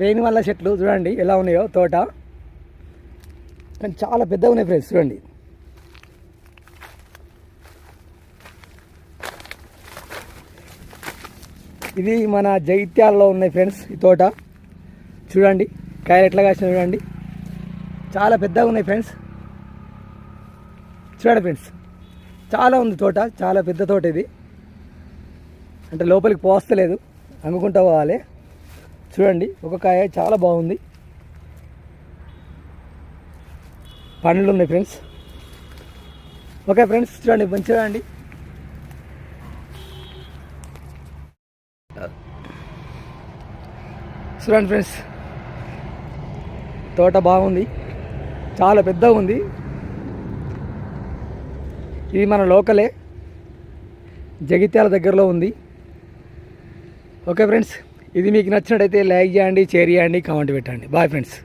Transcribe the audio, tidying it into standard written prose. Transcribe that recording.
రేణి వల్ల చెట్లు చూడండి ఎలా ఉన్నాయో తోట, కానీ చాలా పెద్దగా ఉన్నాయి ఫ్రెండ్స్. చూడండి ఇది మన జగిత్యాలలో ఉన్నాయి ఫ్రెండ్స్. ఈ తోట చూడండి కాయలు ఎట్లా కాసిన చూడండి, చాలా పెద్దగా ఉన్నాయి ఫ్రెండ్స్. చూడండి ఫ్రెండ్స్, చాలా ఉంది తోట, చాలా పెద్ద తోట ఇది. అంటే లోపలికి పోస్తలేదు, అమ్ముకుంటా పోవాలి. చూడండి ఒక కాయ చాలా బాగుంది, పండ్లు ఉన్నాయి ఫ్రెండ్స్. ఓకే ఫ్రెండ్స్ చూడండి మంచిగా చూడండి. చూడండి ఫ్రెండ్స్ తోట బాగుంది, చాలా పెద్దగా ఉంది. ఇది మన లోకలే, జగిత్యాల దగ్గరలో ఉంది. ఓకే ఫ్రెండ్స్, ఇది మీకు నచ్చినట్టయితే లైక్ చేయండి, షేర్ చేయండి, కామెంట్ పెట్టండి. Bye friends.